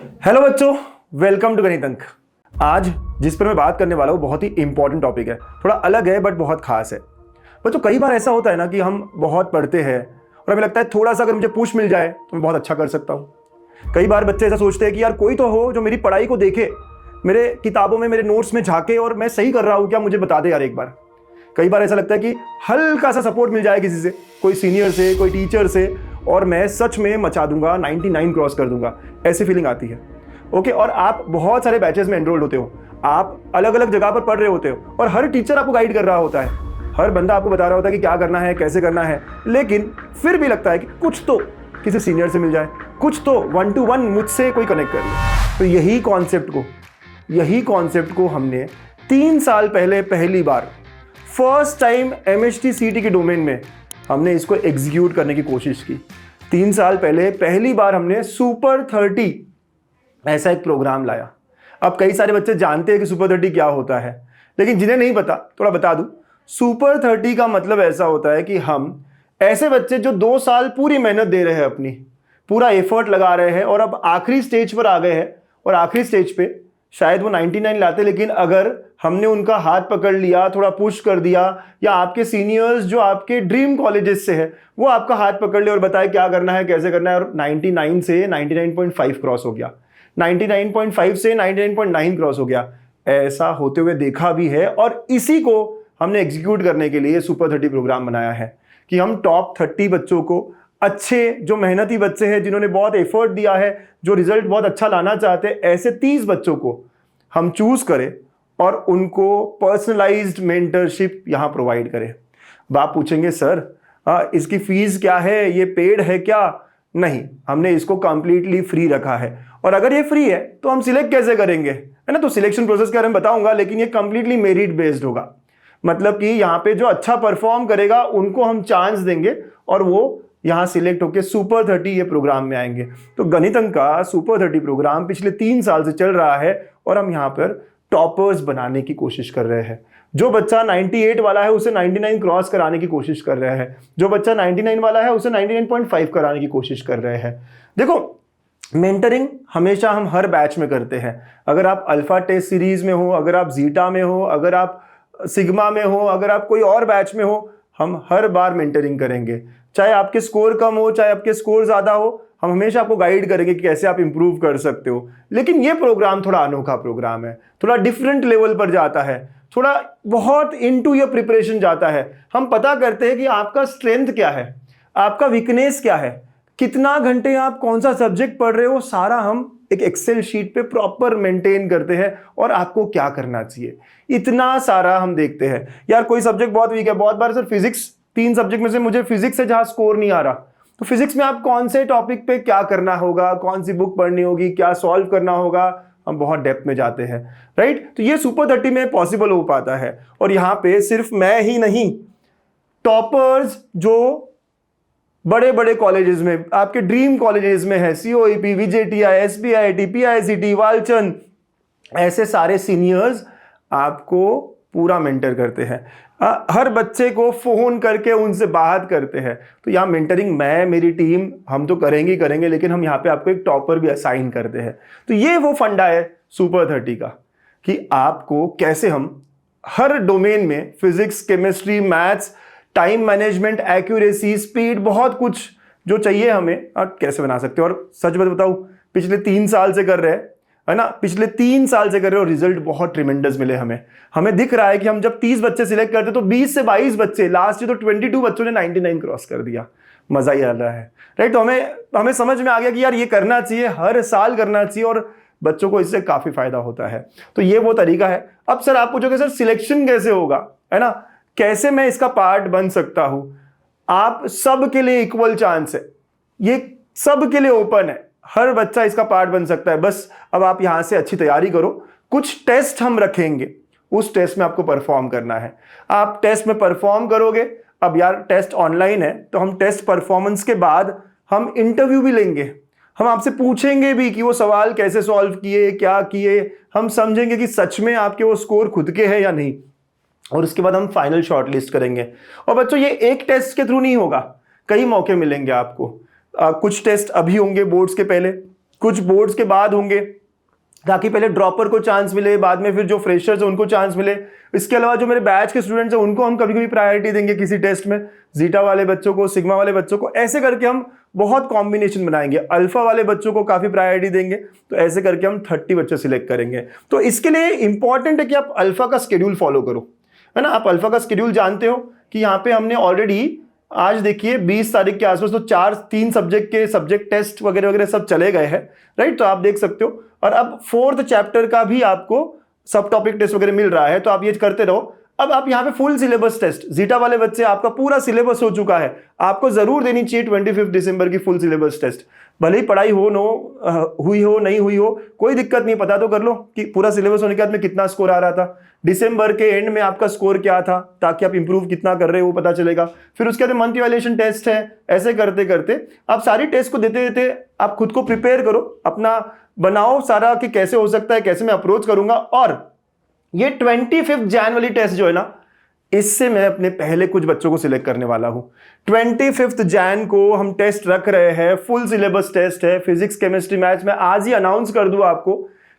Hello बच्चों, welcome to गणित अंक। आज जिस पर मैं बात करने वाला हूँ बहुत ही इंपॉर्टेंट टॉपिक है, थोड़ा अलग है बट बहुत खास है। बच्चों कई बार ऐसा होता है ना कि हम बहुत पढ़ते हैं और हमें लगता है थोड़ा सा अगर मुझे पुश मिल जाए तो मैं बहुत अच्छा कर सकता हूँ। कई बार बच्चे ऐसा सोचते हैं कि यार कोई तो हो जो मेरी पढ़ाई को देखे, मेरे किताबों में मेरे नोट्स में झांके और मैं सही कर रहा हूँ क्या मुझे बता दे यार एक बार। कई बार ऐसा लगता है कि हल्का सा सपोर्ट मिल जाए किसी से, कोई सीनियर से, कोई टीचर से, और मैं सच में मचा दूंगा, 99 क्रॉस कर दूंगा, ऐसी फीलिंग आती है। ओके, और आप बहुत सारे बैचेस में एनरोल्ड होते हो, आप अलग अलग जगह पर पढ़ रहे होते हो और हर टीचर आपको गाइड कर रहा होता है, हर बंदा आपको बता रहा होता है कि क्या करना है, कैसे करना है, लेकिन फिर भी लगता है कि कुछ तो किसी सीनियर से मिल जाए, कुछ तो 1 to 1 मुझसे कोई कनेक्ट कर ले। तो यही कॉन्सेप्ट को हमने 3 साल पहले पहली बार फर्स्ट टाइम MHT CT के डोमेन में हमने इसको एग्जीक्यूट करने की कोशिश की। 3 साल पहले पहली बार हमने सुपर 30 ऐसा एक प्रोग्राम लाया। अब कई सारे बच्चे जानते हैं कि सुपर 30 क्या होता है, लेकिन जिन्हें नहीं पता थोड़ा बता दूं। सुपर 30 का मतलब ऐसा होता है कि हम ऐसे बच्चे जो 2 साल पूरी मेहनत दे रहे हैं, अपनी पूरा एफर्ट लगा रहे हैं और अब आखिरी स्टेज पर आ गए हैं, और आखिरी स्टेज पे शायद वो 99 लाते, लेकिन अगर हमने उनका हाथ पकड़ लिया, थोड़ा पुश कर दिया, या आपके सीनियर्स जो आपके ड्रीम कॉलेजेस से है वो आपका हाथ पकड़ ले और बताए क्या करना है, कैसे करना है, और 99 से 99.5 क्रॉस हो गया, 99.5 से 99.9 क्रॉस हो गया, ऐसा होते हुए देखा भी है। और इसी को हमने एग्जीक्यूट करने के लिए सुपर 30 प्रोग्राम बनाया है कि हम टॉप 30 बच्चों को, अच्छे जो मेहनती बच्चे हैं, जिन्होंने बहुत एफर्ट दिया है, जो रिजल्ट बहुत अच्छा लाना चाहते हैं, ऐसे 30 बच्चों को हम चूज करें और उनको पर्सनलाइज्ड मेंटरशिप यहां प्रोवाइड करें। अब आप पूछेंगे सर इसकी फीस क्या है, ये पेड है क्या? नहीं, हमने इसको कंप्लीटली फ्री रखा है। और अगर ये फ्री है तो हम सिलेक्ट कैसे करेंगे, है ना? तो सिलेक्शन प्रोसेस के बारे में बताऊंगा, लेकिन ये कंप्लीटली मेरिट बेस्ड होगा। मतलब कि यहाँ पे जो अच्छा परफॉर्म करेगा उनको हम चांस देंगे और वो यहाँ सिलेक्ट होकर सुपर 30 ये प्रोग्राम में आएंगे। तो गणित अंक का सुपर 30 प्रोग्राम पिछले 3 साल से चल रहा है और हम यहाँ पर टॉपर्स बनाने की कोशिश कर रहे हैं। जो बच्चा 98 वाला है उसे 99 क्रॉस कराने की कोशिश कर रहे हैं, जो बच्चा 99 वाला है उसे 99.5 कराने की कोशिश कर रहे हैं। देखो, मेंटरिंग हमेशा हम हर बैच में करते हैं। अगर आप अल्फा टेस्ट सीरीज में हो, अगर आप जीटा में हो, अगर आप सिग्मा में हो, अगर आप कोई और बैच में हो, हम हर बार मेंटरिंग करेंगे। चाहे आपके स्कोर कम हो, चाहे आपके स्कोर ज्यादा हो, हम हमेशा आपको गाइड करेंगे कि कैसे आप इंप्रूव कर सकते हो। लेकिन ये प्रोग्राम थोड़ा अनोखा प्रोग्राम है, थोड़ा डिफरेंट लेवल पर जाता है, थोड़ा बहुत इनटू योर प्रिपरेशन जाता है। हम पता करते हैं कि आपका स्ट्रेंथ क्या है, आपका वीकनेस क्या है, कितना घंटे आप कौन सा सब्जेक्ट पढ़ रहे हो, सारा हम एक एक्सेल शीट पे प्रॉपर मेंटेन करते हैं, और आपको क्या करना चाहिए इतना सारा हम देखते हैं। यार कोई सब्जेक्ट बहुत वीक है, बहुत बार सर फिजिक्स, 3 सब्जेक्ट में से मुझे फिजिक्स से जहां स्कोर नहीं आ रहा, तो फिजिक्स में आप कौन से टॉपिक पे क्या करना होगा, कौन सी बुक पढ़नी होगी, क्या सॉल्व करना होगा, हम बहुत डेप्थ में जाते हैं, राइट? तो ये सुपर 30 में पॉसिबल हो पाता है। और यहाँ पे सिर्फ मैं ही नहीं, टॉपर्स जो बड़े बड़े कॉलेजेस में, आपके ड्रीम कॉलेजेस में है, COEP, VJTI, SBIT, PICT, Walchand, ऐसे सारे सीनियर्स आपको पूरा मेंटर करते हैं। हर बच्चे को फोन करके उनसे बात करते हैं। तो यहाँ मेंटरिंग मैं, मेरी टीम, हम तो करेंगे, लेकिन हम यहाँ पे आपको एक टॉपर भी असाइन करते हैं। तो ये वो फंडा है सुपर 30 का कि आपको कैसे हम हर डोमेन में, physics, chemistry, maths, time management, accuracy, speed, बहुत कुछ जो चाहिए हमें कैसे बना सकते हो। और सच बात बताऊं, पिछले 3 साल से कर रहे हैं, है ना, पिछले 3 साल से कर रहे हो, रिजल्ट बहुत ट्रिमेंडस मिले हमें दिख रहा है कि हम जब 30 बच्चे सिलेक्ट करते तो 20 से 22 बच्चे, लास्ट ईयर तो 22 बच्चों ने 99 क्रॉस कर दिया। मजा ही आ रहा है, राइट? तो हमें समझ में आ गया कि यार ये करना चाहिए, हर साल करना चाहिए, और बच्चों को इससे काफी फायदा होता है। तो ये वो तरीका है। अब सर आप पूछोगे सर सिलेक्शन कैसे होगा, है ना, कैसे मैं इसका पार्ट बन सकता हूं? आप सब के लिए इक्वल चांस है, ये सब के लिए ओपन है, हर बच्चा इसका पार्ट बन सकता है। बस अब आप यहां से अच्छी तैयारी करो, कुछ टेस्ट हम रखेंगे, उस टेस्ट में आपको परफॉर्म करना है। आप टेस्ट में परफॉर्म करोगे, अब यार टेस्ट ऑनलाइन है तो हम टेस्ट परफॉर्मेंस के बाद हम इंटरव्यू भी लेंगे, हम आपसे पूछेंगे भी कि वो सवाल कैसे सॉल्व किए, क्या किए, हम समझेंगे कि सच में आपके वो स्कोर खुद के हैं या नहीं, और उसके बाद हम फाइनल शॉर्टलिस्ट करेंगे। और बच्चों ये एक टेस्ट के थ्रू नहीं होगा, कई मौके मिलेंगे आपको। कुछ टेस्ट अभी होंगे बोर्ड्स के पहले, कुछ बोर्ड्स के बाद होंगे, ताकि पहले ड्रॉपर को चांस मिले, बाद में फिर जो फ्रेशर्स हैं उनको चांस मिले। इसके अलावा जो मेरे बैच के स्टूडेंट्स हैं उनको हम कभी कभी प्रायोरिटी देंगे किसी टेस्ट में, जीटा वाले बच्चों को, सिग्मा वाले बच्चों को, ऐसे करके हम बहुत कॉम्बिनेशन बनाएंगे। अल्फा वाले बच्चों को काफी प्रायोरिटी देंगे, तो ऐसे करके हम 30 बच्चे सिलेक्ट करेंगे। तो इसके लिए इंपॉर्टेंट है कि आप अल्फा का शेड्यूल फॉलो करो, है ना। आप अल्फा का शेड्यूल जानते हो कि यहाँ पे हमने ऑलरेडी आज देखिए 20 तारीख के आसपास तो 3 सब्जेक्ट के सब्जेक्ट टेस्ट वगैरह वगैरह सब चले गए हैं, राइट। तो आप देख सकते हो, और अब 4th चैप्टर का भी आपको सब टॉपिक टेस्ट वगैरह मिल रहा है, तो आप ये करते रहो। अब आप यहाँ पे फुल सिलेबस टेस्ट, जीटा वाले बच्चे आपका पूरा सिलेबस हो चुका है, आपको जरूर देनी चाहिए 25 दिसंबर की फुल सिलेबस टेस्ट। भले ही पढ़ाई हुई हो नहीं हुई हो, कोई दिक्कत नहीं, पता तो कर लो कि पूरा सिलेबस होने के बाद में कितना स्कोर आ रहा था, दिसंबर के एंड में आपका स्कोर क्या था, ताकि आप इंप्रूव कितना कर रहे हो वो पता चलेगा। फिर उसके बाद मंथ इवैल्यूएशन टेस्ट है। ऐसे करते करते आप सारी टेस्ट को देते देते आप खुद को प्रिपेयर करो, अपना बनाओ सारा कि कैसे हो सकता है, कैसे मैं अप्रोच करूंगा। और ये 25 जैन वाली टेस्ट जो है ना, इससे मैं अपने पहले कुछ बच्चों को सिलेक्ट करने वाला हूं। 25 जैन को हम टेस्ट रख रहे हैं, फुल सिलेबस टेस्ट है, फिजिक्स केमिस्ट्री मैथ्स। मैं आज ही अनाउंस कर दूं आपको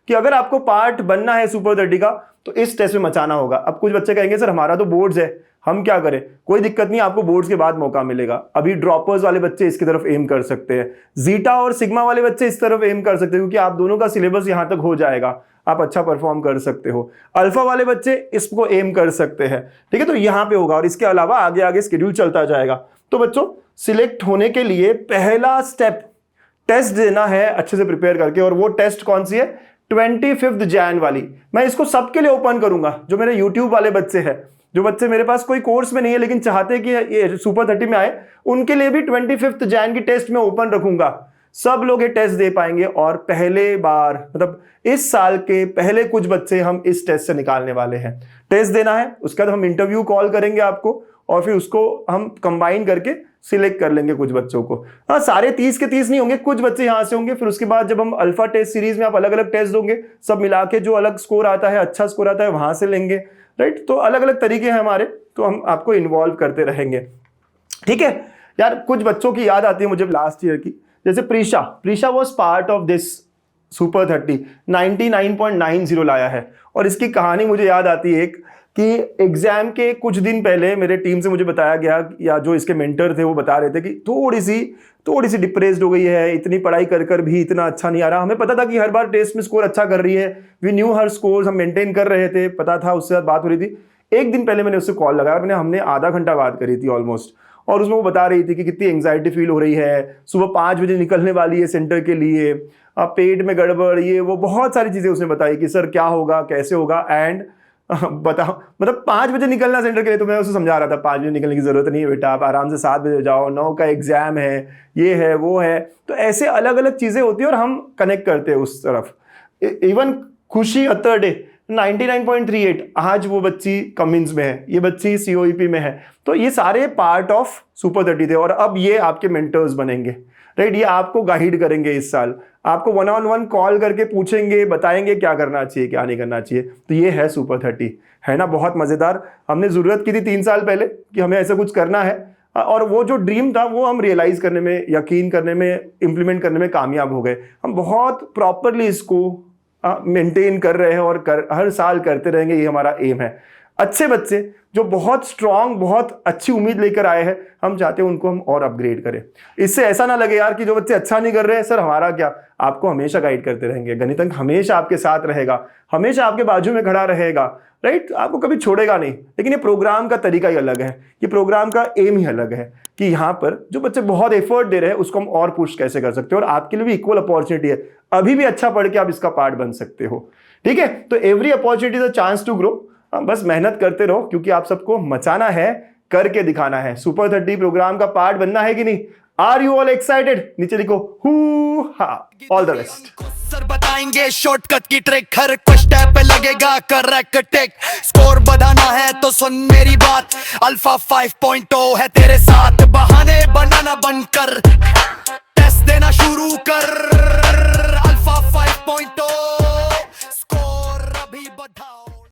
कि अगर आपको पार्ट बनना है सुपर 30 का तो इस टेस्ट में मचाना होगा। अब कुछ बच्चे कहेंगे सर हमारा तो बोर्ड्स है, हम क्या करें? कोई दिक्कत नहीं, आपको बोर्ड्स के बाद मौका मिलेगा। अभी ड्रॉपर्स वाले बच्चे इसकी तरफ एम कर सकते हैं, जीटा और सिग्मा वाले बच्चे इस तरफ एम कर सकते हैं, क्योंकि आप दोनों का सिलेबस यहां तक हो जाएगा, आप अच्छा परफॉर्म कर सकते हो। अल्फा वाले बच्चे इसको एम कर सकते हैं, ठीक है। तो यहां पे होगा, और इसके अलावा आगे आगे शेड्यूल चलता जाएगा। तो बच्चों, सिलेक्ट होने के लिए पहला स्टेप टेस्ट देना है अच्छे से प्रिपेयर करके, और वो टेस्ट कौन सी है? 25 जैन वाली। मैं इसको सबके लिए ओपन करूंगा, जो मेरे यूट्यूब वाले बच्चे हैं, जो बच्चे मेरे पास कोई कोर्स में नहीं है लेकिन चाहते कि ये सुपर 30 में आए, उनके लिए भी 25 जैन की टेस्ट में ओपन रखूंगा। सब लोग ये टेस्ट दे पाएंगे, और पहले बार मतलब इस साल के पहले कुछ बच्चे हम इस टेस्ट से निकालने वाले हैं। टेस्ट देना है, उसके बाद हम इंटरव्यू कॉल करेंगे आपको, और फिर उसको हम कंबाइन करके सिलेक्ट कर लेंगे कुछ बच्चों को। हाँ, सारे 30 के 30 नहीं होंगे, कुछ बच्चे यहां से होंगे। फिर उसके बाद जब हम अल्फा टेस्ट सीरीज में आप अलग अलग टेस्ट दोगे, सब मिला के जो अलग स्कोर आता है, अच्छा स्कोर आता है, वहां से लेंगे, राइट। तो अलग अलग तरीके हैं हमारे, तो हम आपको इन्वॉल्व करते रहेंगे, ठीक है यार। कुछ बच्चों की याद आती है मुझे लास्ट ईयर की, जैसे Prisha was part of this super 30, 99.90 लाया है। और इसकी कहानी मुझे याद आती है एक, कि एग्जाम के कुछ दिन पहले मेरे टीम से मुझे बताया गया, या जो इसके मेंटर थे वो बता रहे थे कि थोड़ी सी डिप्रेस्ड हो गई है, इतनी पढ़ाई कर कर भी इतना अच्छा नहीं आ रहा। हमें पता था कि हर बार टेस्ट में स्कोर अच्छा कर रही है, वी न्यू हर स्कोर, हम मेंटेन कर रहे थे, पता था, उससे बात हो रही थी। एक दिन पहले मैंने उससे कॉल लगाया, हमने आधा घंटा बात करी थी ऑलमोस्ट, और उसमें वो बता रही थी कि कितनी एंग्जाइटी फील हो रही है, सुबह 5 बजे निकलने वाली है सेंटर के लिए, पेट में गड़बड़, ये वो बहुत सारी चीजें उसने बताई कि सर क्या होगा, कैसे होगा। एंड बताओ, मतलब 5 बजे निकलना सेंटर के लिए, तो मैं उसे समझा रहा था 5 बजे निकलने की जरूरत नहीं है बेटा, आप आराम से 7 बजे जाओ, 9 का एग्जाम है, ये है वो है। तो ऐसे अलग अलग चीजें होती है, और हम कनेक्ट करते हैं उस तरफ। इवन खुशी अत्तरडे 99.38, आज वो बच्ची कमिंस में है, ये बच्ची COEP में है। तो ये सारे पार्ट ऑफ सुपर 30 थे, और अब ये आपके मेंटर्स बनेंगे, राइट। ये आपको गाइड करेंगे इस साल, आपको 1-on-1 कॉल करके पूछेंगे, बताएंगे क्या करना चाहिए क्या नहीं करना चाहिए। तो ये है सुपर 30, है ना। बहुत मजेदार। हमने जरूरत की थी 3 साल पहले कि हमें ऐसा कुछ करना है, और वो जो ड्रीम था वो हम रियलाइज करने में, यकीन करने में, इंप्लीमेंट करने में कामयाब हो गए। हम बहुत प्रॉपरली इसको मेंटेन कर रहे हैं, और हर साल करते रहेंगे, ये हमारा एम है। अच्छे बच्चे जो बहुत स्ट्रांग, बहुत अच्छी उम्मीद लेकर आए हैं, हम चाहते हैं उनको हम और अपग्रेड करें। इससे ऐसा ना लगे यार कि जो बच्चे अच्छा नहीं कर रहे हैं, सर हमारा क्या। आपको हमेशा गाइड करते रहेंगे, गणित अंक हमेशा आपके साथ रहेगा, हमेशा आपके बाजू में खड़ा रहेगा, राइट। आपको कभी छोड़ेगा नहीं। लेकिन ये प्रोग्राम का तरीका ही अलग है, ये प्रोग्राम का एम ही अलग है, कि यहाँ पर जो बच्चे बहुत एफर्ट दे रहे हैं उसको हम और पुश कैसे कर सकते हैं। और आपके लिए भी इक्वल अपॉर्चुनिटी है, अभी भी अच्छा पढ़ के आप इसका पार्ट बन सकते हो, ठीक है। तो every opportunity is a chance to grow. बस मेहनत करते रहो, क्योंकि आप सबको मचाना है, करके दिखाना है। सुपर 30 प्रोग्राम का पार्ट बनना है कि नहीं? Are you all excited? नीचे लिखो हू हा। All the best. सर बताएंगे शॉर्टकट की ट्रिक, हर स्टेप पे लगेगा करेक्ट टिक। स्कोर बढ़ाना है तो सुन मेरी बात, अल्फा 5.0 है तेरे साथ। बहाने बनाना बंद कर, टेस्ट देना शुरू कर।